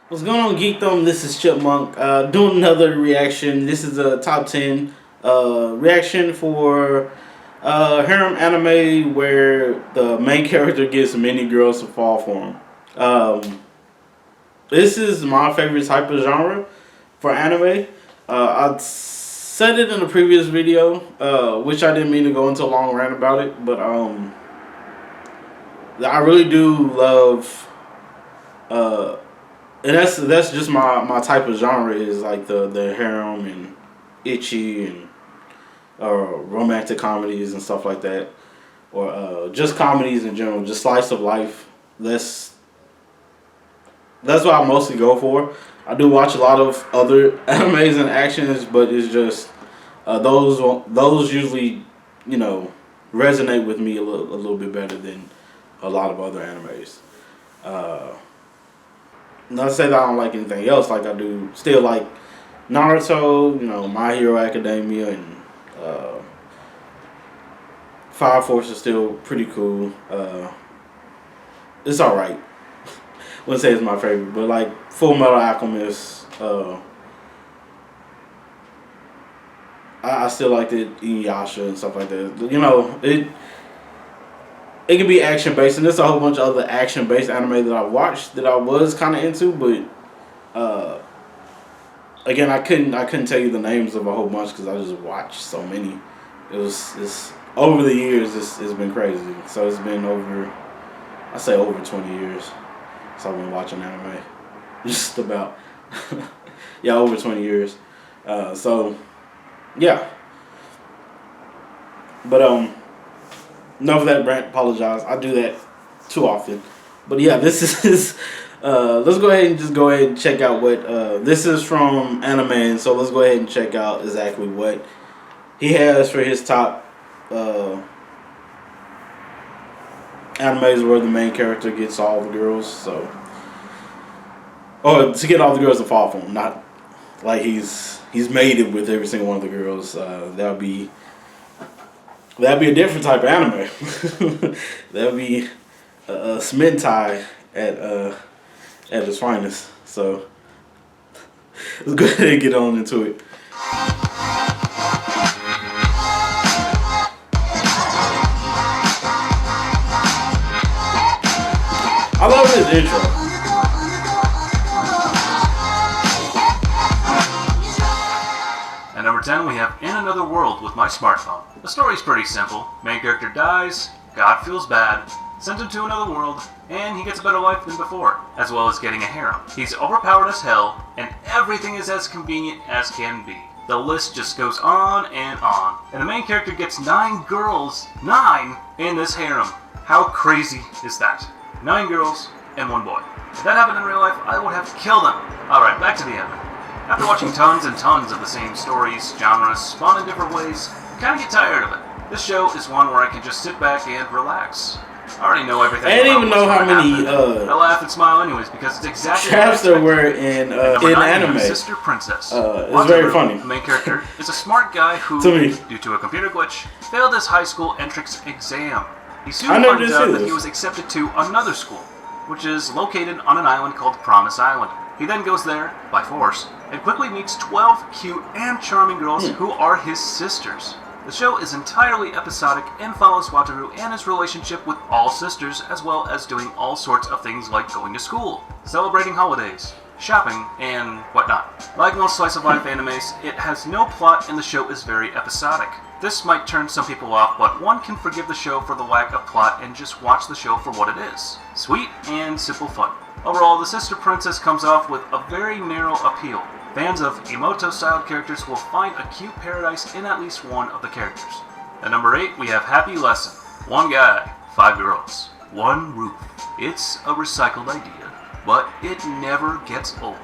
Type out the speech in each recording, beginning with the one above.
What's going on, Geekdom? This is Chipmunk. Doing another reaction. This is a top 10 reaction for Harem anime where the main character gets many girls to fall for him. This is my favorite type of genre for anime. I said it in a previous video, which I didn't mean to go into a long rant about it, but I really do love. And that's just my type of genre is like the harem and itchy and romantic comedies and stuff like that, or just comedies in general, just slice of life. That's what I mostly go for. I do watch a lot of other animes and actions, but it's just those usually resonate with me a little bit better than a lot of other animes. Uh, Not to say that I don't like anything else. Like I do, still like Naruto, My Hero Academia, and Fire Force is still pretty cool. It's all right. Wouldn't say it's my favorite, but like Full Metal Alchemist, I still like the Inuyasha and stuff like that. It can be action based, and there's a whole bunch of other action based anime that I watched that I was kind of into, but again, I couldn't tell you the names of a whole bunch because I just watched so many. It's over the years. It's been crazy. So it's been I say over 20 years. So I've been watching anime, just about. Yeah, over 20 years. So yeah, but enough of that rant. Apologize. I do that too often. But yeah, this is. Let's go ahead and check out what this is from Animan. So let's go ahead and check out exactly what he has for his top animes where the main character gets all the girls. So, or to get all the girls to fall for him, not like he's mated with every single one of the girls. That'd be a different type of anime. That'd be a Smintai at its finest. So let's go ahead and get on into it. I love this intro. At number 10, we have In Another World with My Smartphone. The story's pretty simple. Main character dies, God feels bad, sent him to another world, and he gets a better life than before, as well as getting a harem. He's overpowered as hell, and everything is as convenient as can be. The list just goes on, and the main character gets 9 girls, 9, in this harem. How crazy is that? 9 girls and 1 boy. If that happened in real life, I would have killed him. Alright, back to the anime. After watching tons and tons of the same stories, genres, spawned in different ways, I kinda get tired of it. This show is one where I can just sit back and relax. I already know everything. I didn't even know how many I laugh and smile anyways because it's exactly traps there were in anime. Sister Princess. It's very funny. The main character is a smart guy who, due to a computer glitch, failed his high school entrance exam. He soon finds out that he was accepted to another school, which is located on an island called Promise Island. He then goes there, by force, and quickly meets 12 cute and charming girls who are his sisters. The show is entirely episodic and follows Wataru and his relationship with all sisters, as well as doing all sorts of things like going to school, celebrating holidays, shopping, and whatnot. Like most slice-of-life animes, it has no plot and the show is very episodic. This might turn some people off, but one can forgive the show for the lack of plot and just watch the show for what it is. Sweet and simple fun. Overall, the Sister Princess comes off with a very narrow appeal. Fans of Emoto-styled characters will find a cute paradise in at least one of the characters. At number 8, we have Happy Lesson. 1 guy, 5 girls, 1 roof. It's a recycled idea, but it never gets old.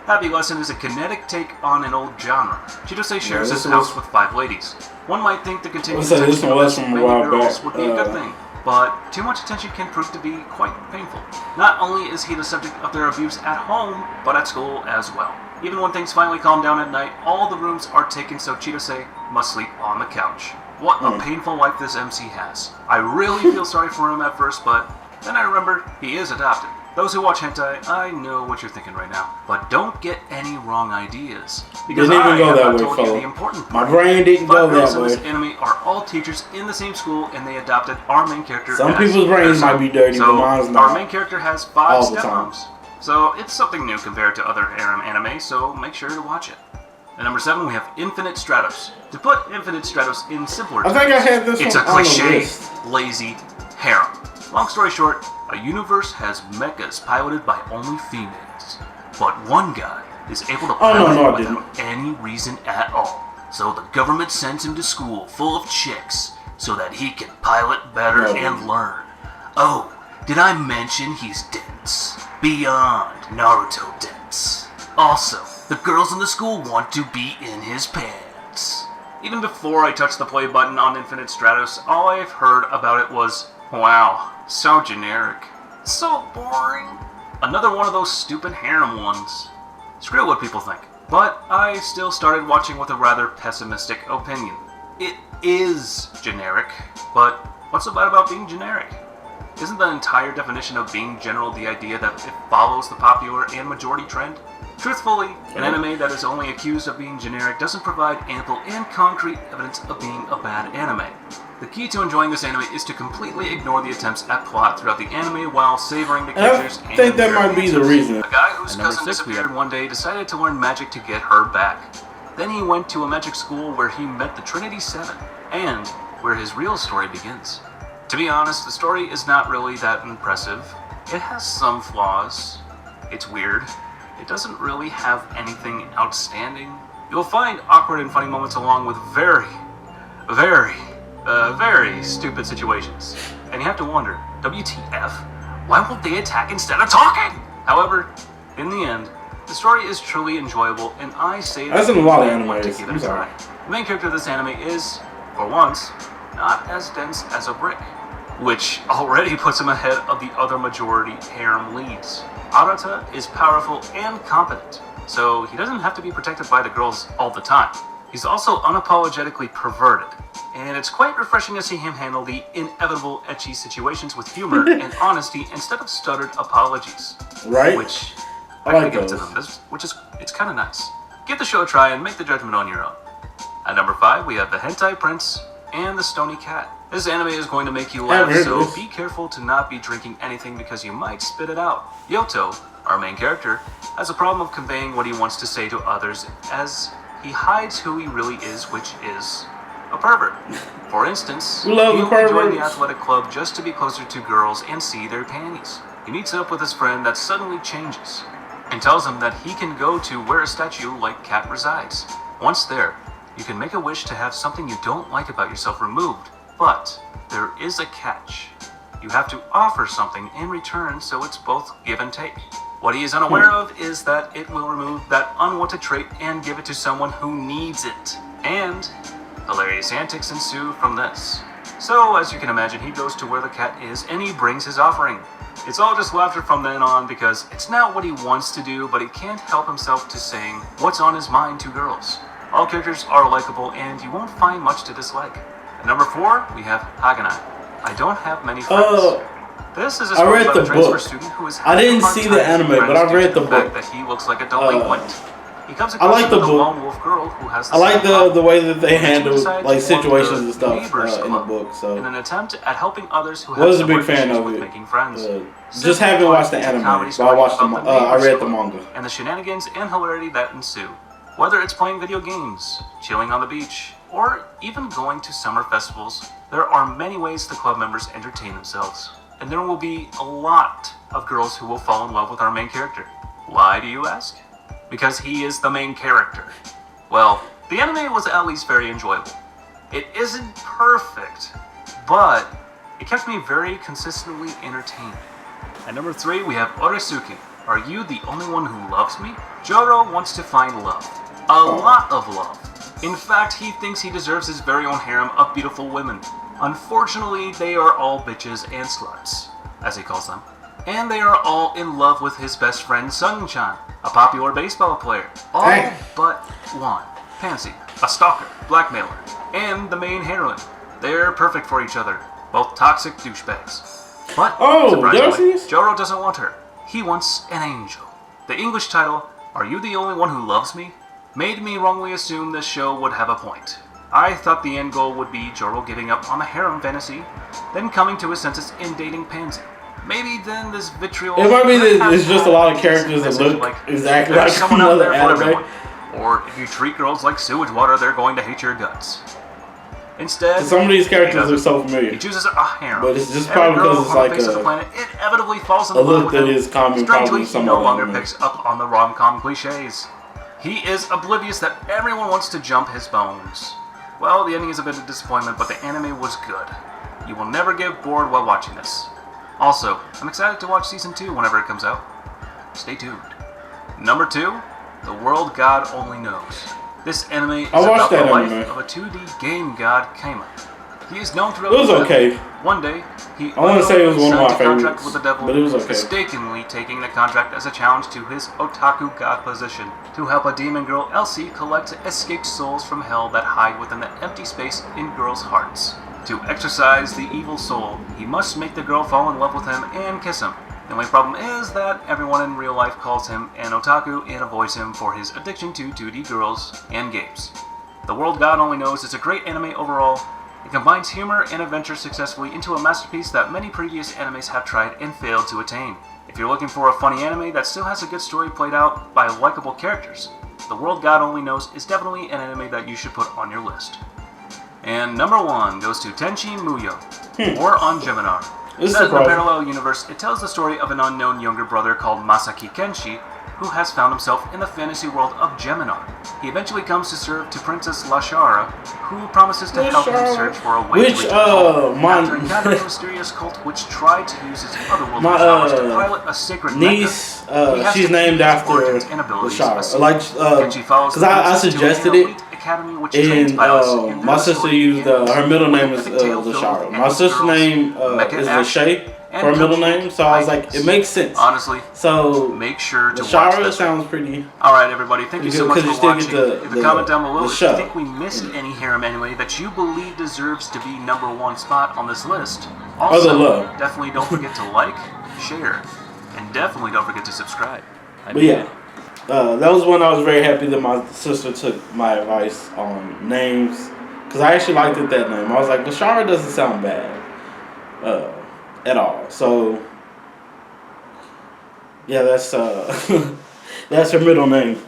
Happy Lesson is a kinetic take on an old genre. Chitose shares his house with 5 ladies. One might think the continued attention of many girls would be a good thing, but too much attention can prove to be quite painful. Not only is he the subject of their abuse at home, but at school as well. Even when things finally calm down at night, all the rooms are taken so Chitose must sleep on the couch. What a painful life this MC has. I really feel sorry for him at first, but then I remember he is adopted. Those who watch hentai, I know what you're thinking right now, but don't get any wrong ideas. Because didn't even go that way, told you fella. the important part. My brain didn't go that way. Girls in this anime are all teachers in the same school, and they adopted our main character. Some people's brains might be dirty, but mine's not. Our main character has 5 stepmoms. So it's something new compared to other harem anime, so make sure to watch it. At number 7, we have Infinite Stratos. To put Infinite Stratos in simpler terms, I think I had this it's one a cliche, lazy harem. Long story short, a universe has mechas piloted by only females. But one guy is able to pilot without any reason at all. So the government sends him to school full of chicks so that he can pilot better and learn. Oh, did I mention he's dense? Beyond Naruto dense. Also, the girls in the school want to be in his pants. Even before I touched the play button on Infinite Stratos, all I've heard about it was, wow, so generic. So boring. Another one of those stupid harem ones. Screw what people think. But I still started watching with a rather pessimistic opinion. It is generic, but what's so bad about being generic? Isn't the entire definition of being general the idea that it follows the popular and majority trend? Truthfully, an anime that is only accused of being generic doesn't provide ample and concrete evidence of being a bad anime. The key to enjoying this anime is to completely ignore the attempts at plot throughout the anime while savoring the characters and I think that might be the reason. A guy whose cousin disappeared one day decided to learn magic to get her back. Then he went to a magic school where he met the Trinity Seven, and where his real story begins. To be honest, the story is not really that impressive. It has some flaws. It's weird. It doesn't really have anything outstanding. You'll find awkward and funny moments along with very stupid situations. And you have to wonder, WTF? Why won't they attack instead of talking? However, in the end, the story is truly enjoyable, and I say that a lot of want to give it a try. The main character of this anime is, for once, not as dense as a brick, which already puts him ahead of the other majority harem leads. Arata is powerful and competent, so he doesn't have to be protected by the girls all the time. He's also unapologetically perverted, and it's quite refreshing to see him handle the inevitable ecchi situations with humor and honesty instead of stuttered apologies. Right? Which I like give it to them, it's kind of nice. Give the show a try and make the judgment on your own. At number 5, we have the Hentai Prince and the Stony Cat. This anime is going to make you laugh, so be careful to not be drinking anything because you might spit it out. Yoto, our main character, has a problem of conveying what he wants to say to others as he hides who he really is, which is a pervert. For instance, he will join the athletic club just to be closer to girls and see their panties. He meets up with his friend that suddenly changes and tells him that he can go to where a statue like Cat resides. Once there, you can make a wish to have something you don't like about yourself removed, but there is a catch. You have to offer something in return, so it's both give and take. What he is unaware of is that it will remove that unwanted trait and give it to someone who needs it. And hilarious antics ensue from this. So, as you can imagine, he goes to where the cat is and he brings his offering. It's all just laughter from then on because it's not what he wants to do, but he can't help himself to saying what's on his mind to girls. All characters are likable and you won't find much to dislike. At number 4, we have Haganai. I don't have many friends. This is a story about a transfer student who is I didn't see the anime, but I read the book. That he looks like a delinquent. He comes across a lone wolf girl who has I like the way that they handle like situations and stuff in the book. So in an attempt at helping others who have was a big fan of it. Making friends. Just haven't watched the anime, but I watched I read the manga. And the shenanigans and hilarity that ensue. Whether it's playing video games, chilling on the beach, or even going to summer festivals, there are many ways the club members entertain themselves. And there will be a lot of girls who will fall in love with our main character. Why, do you ask? Because he is the main character. Well, the anime was at least very enjoyable. It isn't perfect, but it kept me very consistently entertained. At number 3, we have Oresuki. Are you the only one who loves me? Joro wants to find love. A lot of love. In fact, he thinks he deserves his very own harem of beautiful women. Unfortunately, they are all bitches and sluts, as he calls them. And they are all in love with his best friend Sun-chan, a popular baseball player. All but one. Pansy, a stalker, blackmailer, and the main heroine. They're perfect for each other, both toxic douchebags. But, surprisingly, Joro doesn't want her. He Wants an Angel. The English title, Are You the Only One Who Loves Me?, made me wrongly assume this show would have a point. I thought the end goal would be Joro giving up on the harem fantasy, then coming to his senses in dating Pansy. Maybe then this vitriol... It might be that it's just a lot of characters that look exactly like someone out another there for anime. everyone. Or if you treat girls like sewage water, they're going to hate your guts. Instead, some of these characters are so familiar. He chooses a harem. But it's just probably because it's like the planet inevitably falls in a love look with that him. is common Strangely, probably he some no other longer anime. picks up on the rom-com cliches. He is oblivious that everyone wants to jump his bones. Well, the ending is a bit of disappointment, but the anime was good. You will never get bored while watching this. Also, I'm excited to watch Season 2 whenever it comes out. Stay tuned. Number 2, The World God Only Knows. This anime is about the life of a 2D game god, Kaima. He is known throughout the world. It was okay. One day, he I want to say it was one of my favorites, contract with the devil, but it was okay. mistakenly taking the contract as a challenge to his otaku god position to help a demon girl, Elsie, collect escaped souls from hell that hide within the empty space in girls' hearts. To exorcise the evil soul, he must make the girl fall in love with him and kiss him. The only problem is that everyone in real life calls him an otaku and avoids him for his addiction to 2D girls and games. The World God Only Knows is a great anime overall. It combines humor and adventure successfully into a masterpiece that many previous animes have tried and failed to attain. If you're looking for a funny anime that still has a good story played out by likable characters, The World God Only Knows is definitely an anime that you should put on your list. And number 1 goes to Tenchi Muyo, War on Geminar. Set in a parallel universe, it tells the story of an unknown younger brother called Masaki Kenshi, who has found himself in the fantasy world of Geminar. He eventually comes to serve to Princess Lashara, who promises to help him search for a way to reach after encountering a mysterious cult which tried to use his otherworldly powers to pilot a sacred niece, she's named after Lashara. Like, because I suggested it, and my sister used her middle name is Lashara. My sister's name is Lachey. For a middle name, so I was like, it makes sense. Honestly, so make sure to watch this. Sounds pretty. All right, everybody, thank you so much for watching. Leave a comment down below if you think we missed any harem anime that you believe deserves to be number 1 spot on this list. Also, definitely don't forget to like, share, and definitely don't forget to subscribe. But yeah, that was when I was very happy that my sister took my advice on names, because I actually liked it that name. I was like, Lashara doesn't sound bad. At all. So yeah, that's that's her middle name.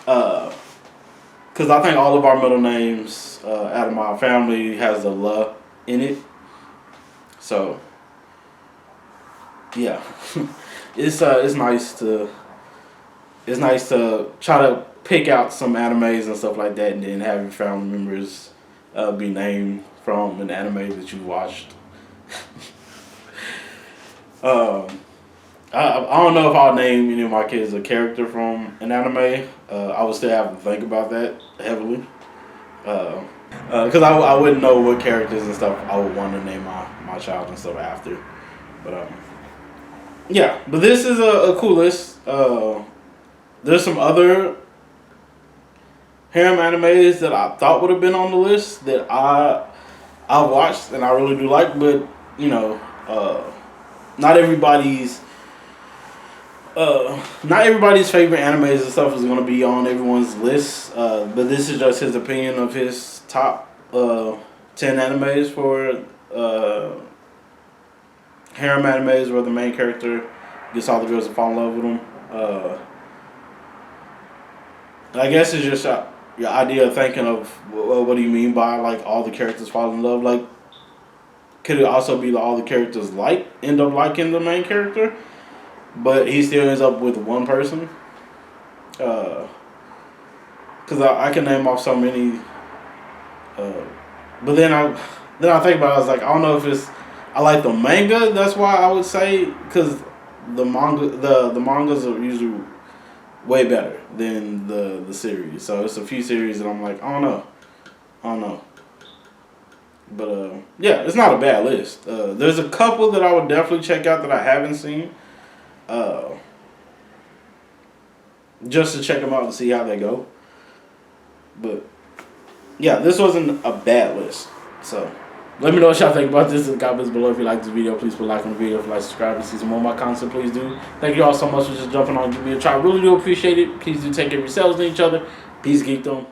Because I think all of our middle names out of my family has a "la" in it. So yeah, it's nice to try to pick out some animes and stuff like that, and then have your family members be named from an anime that you watched. I don't know if I'll name any of my kids a character from an anime. I would still have to think about that heavily. Because I wouldn't know what characters and stuff I would want to name my child and stuff after. But yeah, but this is a cool list. There's some other harem animes that I thought would have been on the list that I watched and I really do like, but you know, not everybody's favorite animes and stuff is going to be on everyone's list. But this is just his opinion of his top 10 animes for harem animes where the main character gets all the girls to fall in love with him. I guess it's just your idea of thinking of what do you mean by like all the characters fall in love. Like, could it also be that all the characters end up liking the main character, but he still ends up with one person? Because I can name off so many. But then I think about it, I was like, I don't know if it's I like the manga. That's why I would say, because the mangas are usually way better than the series. So it's a few series that I'm like, I don't know. But yeah, it's not a bad list. There's a couple that I would definitely check out that I haven't seen, just to check them out and see how they go. But yeah, this wasn't a bad list. So Let me know what y'all think about this in the comments below. If you like this video, please put a like on the video. If you like, subscribe to see some more of my content, please do. Thank you all so much for just jumping on and giving me a try. I really do appreciate it. Please do take care of yourselves and each other. Peace, geekdom.